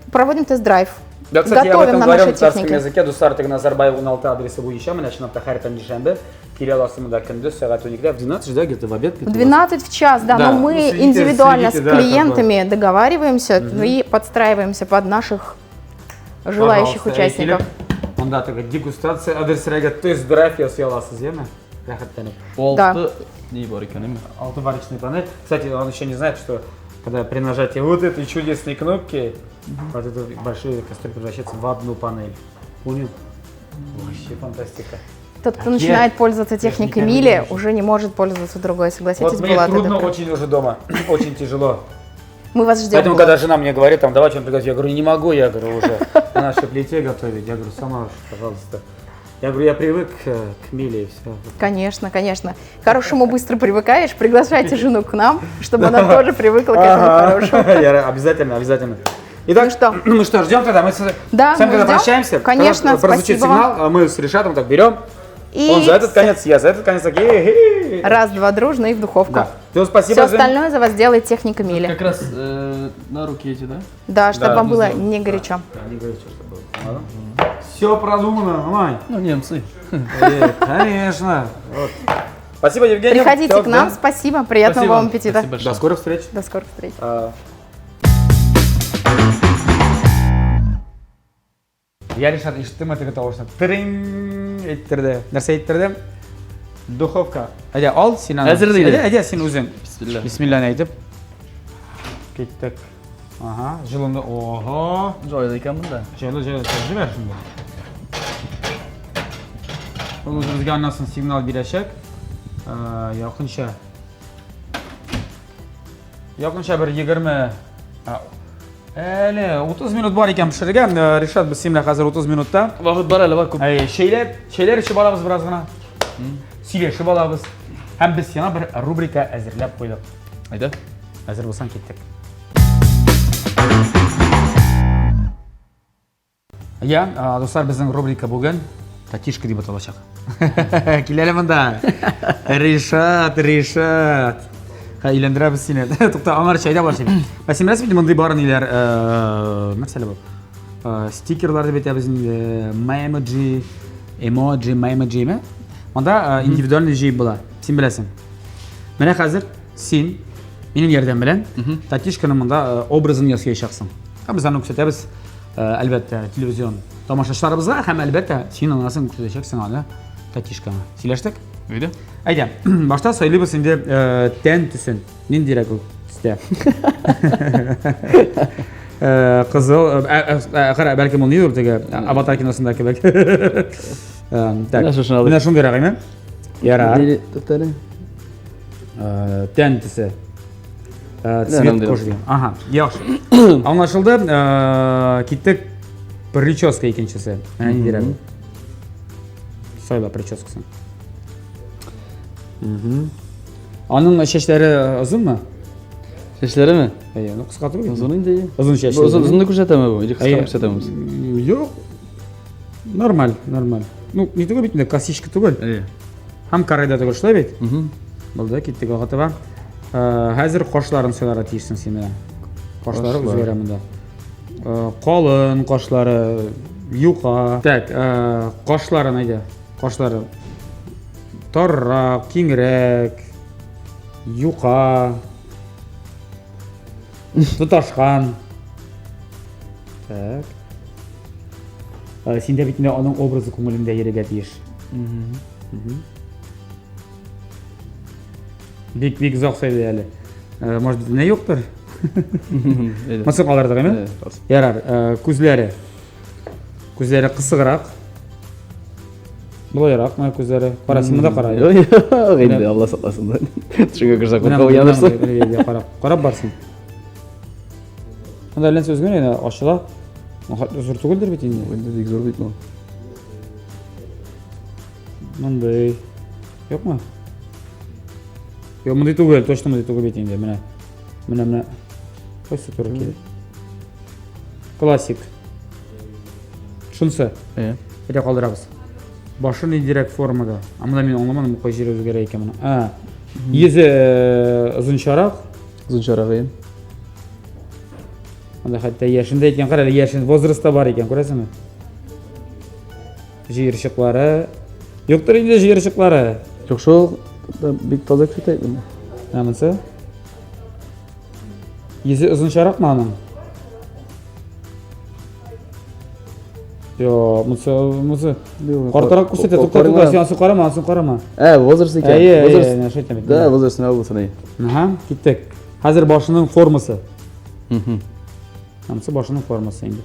проводим тест-драйв. Да, кстати, я об Готовим этом на говорил нашей на царском технике. языке. Достар Назарбаев 16 адресы бойынша, мына шынапта һәр пәнжешәмбе килә аласызмы көндез сәгать 12 в 12, да, где-то в обед. В 12 в час, да, Да, но мы ну, следите, индивидуально следите, с да, клиентами договариваемся и подстраиваемся под наших желающих участников. Онда такая дегустация адреслерге тест-драйв ясый аласыз, яме? Рәхәтләнеп. Olti не бар икән, әйме? Автоварочный панель. Кстати, он еще не знает, что когда при нажатии вот этой чудесной кнопки, вот эта большая кастрюля превращается в одну панель. Понял? Вообще фантастика. Тот, кто начинает пользоваться техникой никогда не Мили, можешь. уже не может пользоваться другой. Согласитесь, Вот мне Булат, трудно это- очень уже дома, очень тяжело. Мы вас ждем. Поэтому, Булат. когда жена мне говорит, там, давай что-нибудь приготовить, я говорю, не могу, я говорю, уже на нашей плите готовить. Я говорю, сама уж, пожалуйста. Я говорю, я привык к Миле и все. Конечно, конечно. К хорошему быстро привыкаешь. Приглашайте жену к нам, чтобы она тоже привыкла к этому хорошему. Я обязательно, обязательно. Итак, Ну что? что, ждем тогда? Мы с Да, вами мы когда ждем. прощаемся. Конечно, когда прозвучит спасибо вам. сигнал, мы с Решатом так берем. И Он за этот конец, я за этот конец. Так, хе-хе. раз-два дружно и в духовку. Да. Все, спасибо. Все Жень. остальное за вас делает техника Мили. Как раз на руки эти, да? Да, чтобы Да, вам ну, было сделаем. не горячо. Не говори, что было. Все продумано, мамай. Ну, немцы. Конечно. Вот. Спасибо, Евгений. Приходите Всё, к нам, да. спасибо, приятного Спасибо. вам аппетита. Спасибо большое. До скорых встреч. До скорых встреч. Я Решат ишеттім өте тоғышына тырың еттерді. Нәрсе еттерді? Духовка. Әде ал, сен аны. Әзір дейді. Әде сен өзің. Бисмилля. Бисмилланы айтып. Кеттік. Ага, жылынды. Ого. Joyda ekan bunda. Жайлы жібер şimdi. Бұл өзімізге аннасын сигнал берешек. Якынша. Якынша бір 20. Әлі 30 минут бар екен пішірген. Решат біз сенімle қазір 30 минутта. Vaqt бар әлі, бар көп. Şeyler ішіп аламыз біраз ғана. Сөйле ішіп аламыз. Һәм біз сена бір рубрика әзірлеп қойдық. Ayda. Әзір болсаң кеттік. Я, достар, біздің рубрика бүгін Татишка деп аталашақ. Келелі мұнда. Решат. Үйлендіре біз сені. Тоқта, аңар шайда бар сені. Сен білесің бе, мұндай барын елер, нәрселі бұл? Стикерларды бете біздің emoji ме? Онда индивидуальный жей бұла. Сен білесің. Міне қазір сен менің ерден білен Татишканың мұнда образын ясый шақсың. Біз аны күсетеміз, әлбәтте телевизион тамашашыларыбызға, һәм әлбәтте сен анасын күсетешексің аны Татишканы. Сөйлештік? Ayda. Әйде, башта сөйлейбіз енді тән түсін. Нен дирек ол түсте? Қызыл, қара, бәлкім ол не olur теге, Аватар киносында кебек. Мына шошын алайық. Мына шын берек, еме? Ярар. Тоқтары. Тән түсі. Цвет Нормально. кожи деген. Ага, яқшы. Аңлашылды, кеттік прическа екіншісі. Мына не дирек? Сайла прическасын. Анын шештері ұзын ма? Шешлері ме? Ну қысқарту керек. Uzun indi. Ұзын шеш. Uzundu көрсетемі bu? Или қысқарып көрсетеміз? Жоқ. Нормаль. Ну, не түгел бит, косичка түгел. Иә. Һәм карайда түгел, шулай бит? Болды, кеттік ағатыға. Хәзір қошларын сөйләрі тиешсің сен менә. Қошлары үзгәрә монда. Қалын қошлары, юқа. Так, қошлары найда. Қошлары торрак, киңрәк, юқа, туташқан. Так. Сенде битінде оның образы көңіліңдә ерегә тиеш. Бик зақ сөйледі әлі. Может, не жоқтыр? Мысық алардық, еме? Ярар, күзлері. Күзлері қысығырақ. Бұлайырақ, мына көздері. Қара, сен мұнда қара. Yok, indi Allah saklasın. Çünkü kırsak Мына kokka uyanırsın. Қарап барсың. Мұнда әлен сөзген ені ашыла. Зұр түгілдір бет енді. Indi dik zor bitme. Мұндай. Yo'qmi? Yo'q, bunday tugul, точно bunday tugul betingda. Mana. Qo'ysa to'g'ri keldi. Klassik. Shunisi. Bitta qoldiramiz. Boshini indirekt formaga. Ammo men anglamadim, bu qo'yish o'zgarar ekan buni. Yuzi uzun sharoq. Uzun sharoq ham. Unda hatto yashinda ekan, qarali yashin возрастda bor ekan, ko'rasizmi? Jiyirshiqlari. Yo'qdir endi jiyirshiqlari. Yo'q, shu bek toza ketaydi bunda. Namasi? Yuzi uzun sharoqmi uning? Yo'q, musi. Qortaroq ko'rsatadi, to'xtatib, qarama. Возраст ekan. Возраст. Shu ekan. Da, возраст nima bo'lsa. Aha, ketdik. Hozir boshining formasi. Namasi boshining formasi endi.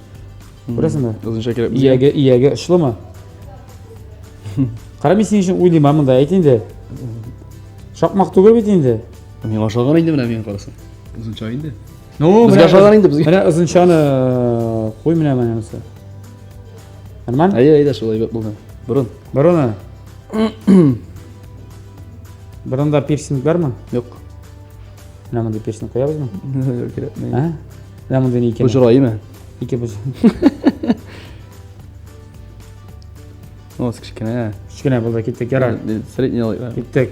Ko'rasizmi? Uzuncha kerak. Iyaga ishlama. Qara, men sen uchun o'ylayman bunda, aytingda. Shoqmoq tugul betingda. Men oshog'an endi men qarasam. Uzuncha endi. No, bizga oshog'an endi bizga. Mana uzunchani qo'y mana namasi. Nima? Ayda shulay bo'ldi. Burun. Burunda piercing bormi? Yo'q. Mana bunda piercing qo'yamizmi? Yo'q, kerak. Ha? Mana bunda ne ekan? Bu chiroyimi? Ikki bu. No'z kichkina. Kichkina bo'ldi, ketdik, yarar. Sredniy olaylik. Ketdik.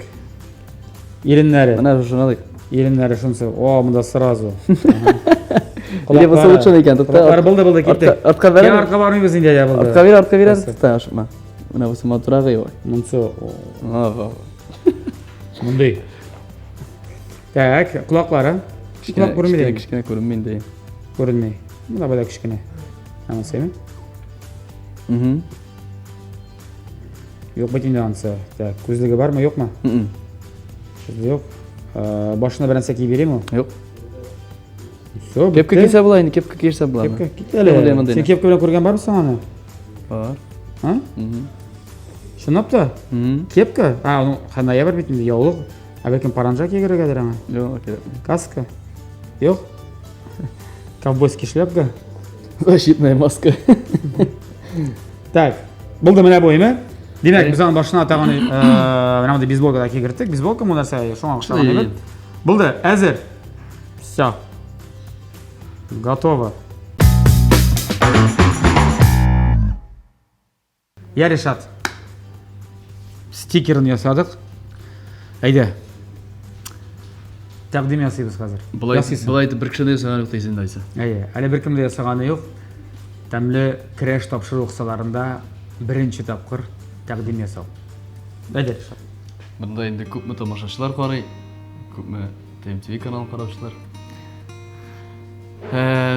Yelinlari. Mana shuni olaylik. Yelinlari shunisi. O, bunda sразу. Nega bo'lsa uchun ekan, to'xta. Bo'ldi, ketdik. Ortqa ber. Ortqa bormaymiz endi, ya bo'ldi. Ortqa ber, to'xta, oshma. Mana bo'lsa motorag'i yo'q. Munsi. Bunday. Tak, quloqlari. Quloq ko'rinmaydi. Kichkina ko'rinmaydi. Ko'rinmaydi. Bunda bo'la kichkina. Namasimi? Yo'q, bitingda ansa. Tak, ko'zligi bormi, yo'qmi? Ko'zligi yo'q. Boshini bir narsa kiyib beraymi? Yo'q. Kepka kiysa bo'laydi, kepka kiysa bo'ladi. Kepka ketadi. Sen kepka bilan ko'rgan bormisan uni? Bor. Ha? Shunabda? Kepka? Ha, uni qanday bir bitingda yog'liq. Balkim paranjak kerakdir ama. Yo'q, kerak. Kaska? Yo'q. Kovboyskiy shlyapka? Защитная маска. Так, bo'ldi mana bo'yimi. Demak, biz uni boshini atag'ini mana bunday beyzbolkaga kiritdik. Beyzbolka bu narsa shunga o'xshagan. Bo'ldi, hozir. Всё. Готово. Ya Reşat. Stikerini yasadık. Haydi. Taqdim yasaymiz hozir. Bulaydi bir kishida yasagan yo'q deysan deysa. Hali bir kimda yasagani yo'q. Tamli crash topshiriq ruxsalarida birinchi topqir taqdim yasab. Haydi Reşat. Bunda endi ko'pmi tomoshachilar qaray, ko'pmi TMTV kanal qarovchilar.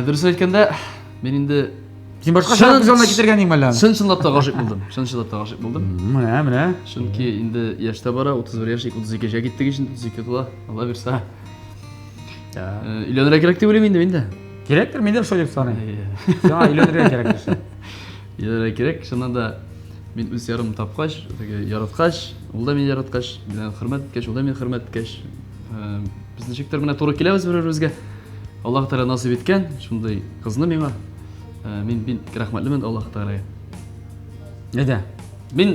Durust aytganda, men endi sen boshqa televizyonda ketirganing bilan. Chin-chinlab g'oshib bo'ldim. Mana. Chunki endi yoshda bora 31 yosh, 32 ga ketdik endi 32 to'la. Alloh bersa. Uylanira kerak deb o'ylayman menda. Kerakdir, menda shu deb sanayman. Ha, uylanira kerakdir. Uylanira kerak. Shunda men o'z yarim topqash, yaratqash, unda men yaratqash, bilan hurmat etgash, unda men hurmat etgash. Biz nechikdir mana to'g'ri kelamiz bir-birimizga. Alloh taolo nasib etgan shunday qizni menga. Men rahmatliman Alloh taolaga. Neda? Men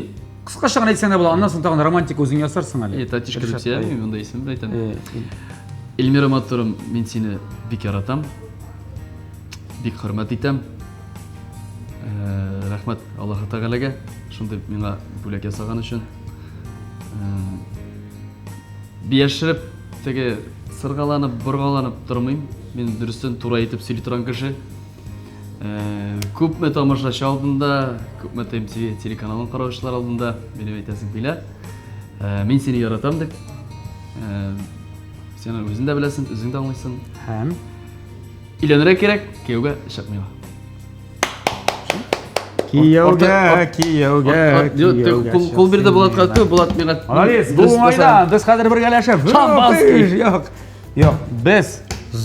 qisqacha aytsang bo'ladi, ondan so'ng tag'in romantik o'zing yasarsan hali. Tatishga kiribsa, men bunday ism aytaman. Elmira Matorim, men seni bek yaratam. Bek hurmat etam. Rahmat Alloh taolaga shunday menga bo'lak yasagan uchun. Biyashirib, tege sirg'alanib, burg'alanib turmayman. Men durustdan to'g'ri aytib сөйлей turgan kishi. Ko'pmi tomoshachi oldinda, ko'pmi TMTV telekanalini qarovchilar oldinda meni aytasan bila. Men seni yaratam deb. Sen o'zing da bilasan, o'zing da anglaysan. Ham. Uylanira kerak, kuyovga ishaqmayman. Kuyovga. Qo'l berdi bo'ladi-ku, bo'ladi menga. Молодец, bu o'yindan biz hozir birgalashib, yo'q, biz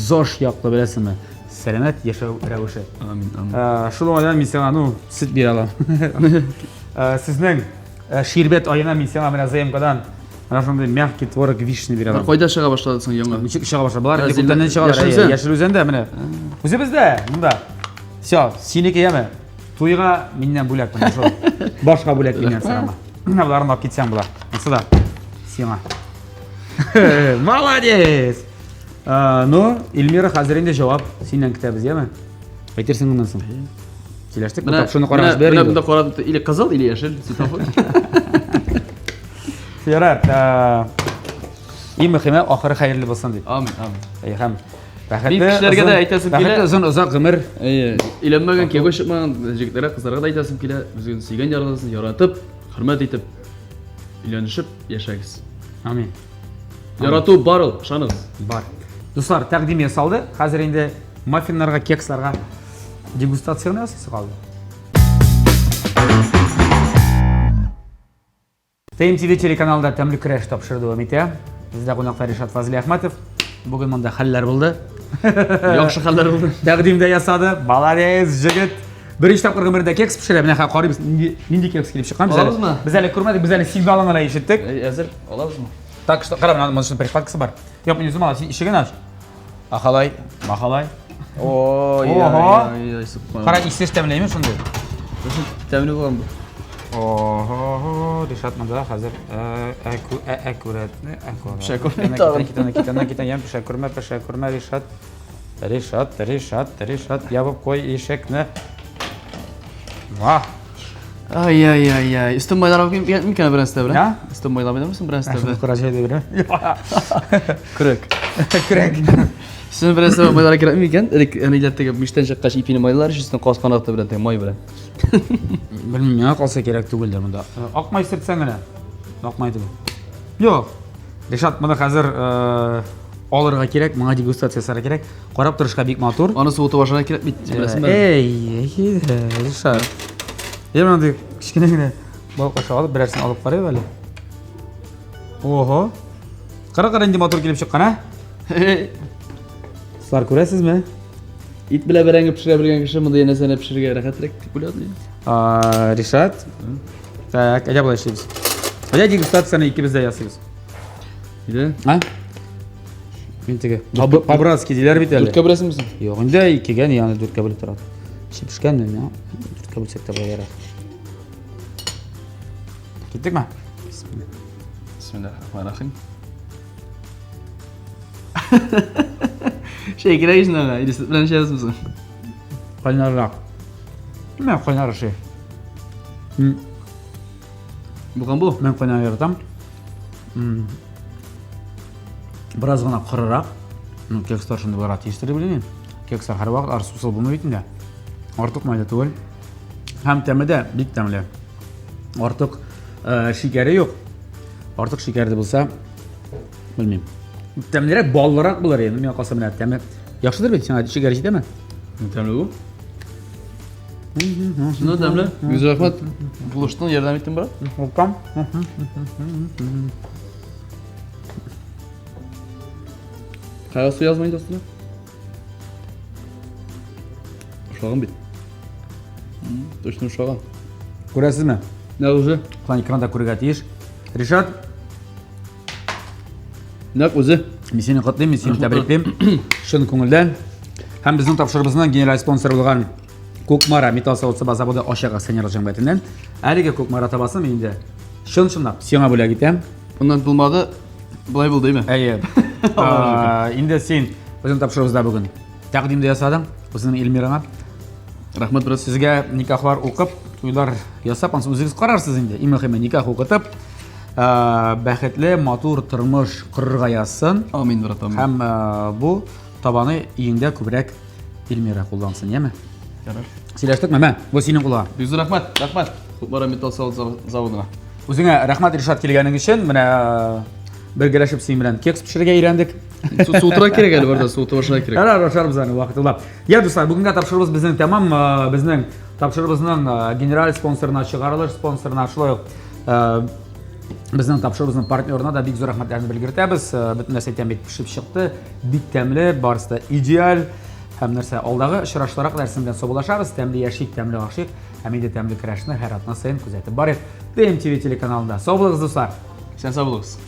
zosh yoqdi bilasizmi? Salomat yashav ravishi. Amin. Shu o'yindan men senga sit bera olaman. Sizning sherbet oyina men senga mana zaimkadan mana shunday mягкий tvorog vishni bera olaman. Qo'yda ishga boshladim yangi. Nechik ishga boshladi? Bular ko'pdan ishga yashil o'zanda mana. O'zi bizda, bunda. Всё, seniki yami. To'yga mendan bo'lak mana shu. Boshqa bo'lak mendan so'rama. Bularni olib ketsam bular. Masalan, Сиңа. Молодец! Ну, Эльмира хәзер инде җавап синнән көтәбез, яме? Әйтерсең моннан соң. Сөйләштек, бу тапшырны карагыз бер Бunda инде. qarab или qizil или yashil svetofor. Ярар. Иң мөһиме ахыры хәерле булсын дип. Amin, amin. Һәм Бик кешеләргә дә әйтәсем килә. Бәхетле озын озак гомер. Өйләнмәгән, кияүгә чыкмаган җегетләргә, кызларга да әйтәсем килә. Безгә сөйгән ярлысын яратып, хөрмәт итеп, өйләнешеп яшәгез. Амин. Ярату бар ул, ышаныгыз. Бар. Дуслар, тәкъдим ясалды. Хәзер инде маффиннарга, кексларга дегустацияны ясыйсы калды. ТМТV телеканалында тәмле көрәш тапшырды Өмитә. Бездә кунакта Ришат Фазли Әхмәтов. Бүген монда хәлләр булды. Яхшы хәлләр булды. Тәкъдим дә ясады. Молодец, җегет. Беренче тапкыр гомердә кекс пешерә. Менә карыйбыз, нинди кекс килеп чыккан без әле. Алабызмы? Без әле күрмәдек, без әле сигналын гына ишеттек. Әзер алабызмы? Так что, кара, моның шуның прихваткасы бар. Юк, мин үзем алам, син ишеген ач. Ахалай, махалай. Ой, Ого. супер. Кара, исеш тәмләйме шундый? Тәмле булган бу. Ого, Ришат монда хәзер әкүрәтне, Пешә Китан, ям пешә күрмә Ришат, ябып кой ишекне. Вах. Ай. Üstün boylar mümkün bir enstebe. Ya? Üstün boylar bilir misin bir enstebe? Кураж еді бері. Kırık. Күрәк. Üstün bir enstebe boylar kira mümkün. Dedik aniletteki müşten çıkkaş ipini boylar, üstün kas kanaktı bilen tek may bilen. Білмеймін, мені қалса керек түгілдер мұнда. Ақмай сіртсәң генә. Ақмай түгел. Жоқ. Ришат, мұны хәзер алырга кирәк, моңа дегустациясыра кирәк. Карап торышка бик матур. Аны суыты башына кирәк бит. Эй, Ришат. Мындай кичкене генә бал кашы алып, берәрсен алып карыйбыз әле. Ого. Кара инде матур килеп чыккан, а? Сылар күрәсезме? İt bile berenge pişire bilgen kişi mı diye nesene pişirge rahatrek tipulad diye. Ришат. Так, әйдә болай эшләйбез. Әйдә дегустацияны икебез дә ясыйбыз. Иде. А? Мин теге по-братски диләр бит әле. Дүрткә беләсең мисың? Юк, инде икегә не аны дүрткә бүлеп торады. Шип пешкән менә. Дүрткә бүлсәк тә булыр. Киттекме? Bismillahirrahmanirrahim. Şey gireysin ona, İdris bilen şey mısın? Кайнаррак. Мен кайнар эше. Булган бу. Мен кайнар яратам. Бераз гына кырырак. Кекстар шундый бара тиештире белем. Кекстар һәр вакыт арсусыл булмый бит инде. Артык майда түгел. Һәм тәмәдә бик тәмле. Артык шикәре юк. Артык шикәрле булса, белмим. Тәмлерәк, баллырак булыр инде. Мен калсам менә тәме. Яхшыдыр бит, сиңа шикәр җитәме? Тәмле bu. Şunu tәмле. Güzel Ahmet. Buluştun yardım ettin bana. Welcome. Kaya su yazmayın dostlar. Uşağım bit. Точно uşağım. Күрәсезме? Ne уже? План экранда күрергә тиеш. Ришат, Ne özü? мин сине котлыйм, мин сине тәбриклим. Шын күңелдән. Һәм безнең тапшырыбызның генераль спонсоры булган Кукмара металл савыт заводы ашыга сенер җәмгыятеннән әлеге Кукмара табасын мин инде чын-чынлап сиңа бүләк итәм. Bundan bulmadı. Bulay buldu değil mi? Әйе. Инде син безнең тапшырыбызда бүген тәкъдимдә ясадың. Безнең Эльмираңа Rahmet biraz. сезгә никахлар укып, туйлар ясап, ансы үзегез карарсыз инде. Иң мөһиме никах укытып, бәхетле, матур тормыш корырга язсын. Amin brат amin. Һәм бу табаны иңдә күбрәк Эльмира куллансын, яме? Yarar. Сөйләштекме? Мә, бу синең кулга. Büyüzü rahmet. Rahmet. Kutbara metal sağlık zavoduna. Үзеңә рәхмәт Ришат килгәнең өчен. Менә бергәләшеп син белән кекс пешерергә өйрәндек. Суытыра керек әле барда, суыты башына керек. Ярар, ашарбыз аны вакытлап. Я дуслар, бүгенге тапшырыбыз безнең тәмам, безнең тапшырыбызның генераль спонсорына, чыгарылыш спонсорына, шулай ук безнең тапшырыбызның партнерына да бик зур рәхмәтләрне белгертәбез. Бөтен нәрсә тәмле пешеп чыкты, бик тәмле, барысы да идеаль. Һәм нәрсә алдагы очрашларак нәрсә белән саубуллашабыз. Тәмле яшик, тәмле гашык, һәм инде тәмле көрәшне һәр атна сайын күзәтеп барыйк. ТМТV телеканалында. Сау булыгыз, дуслар. Sen sağ bulursun.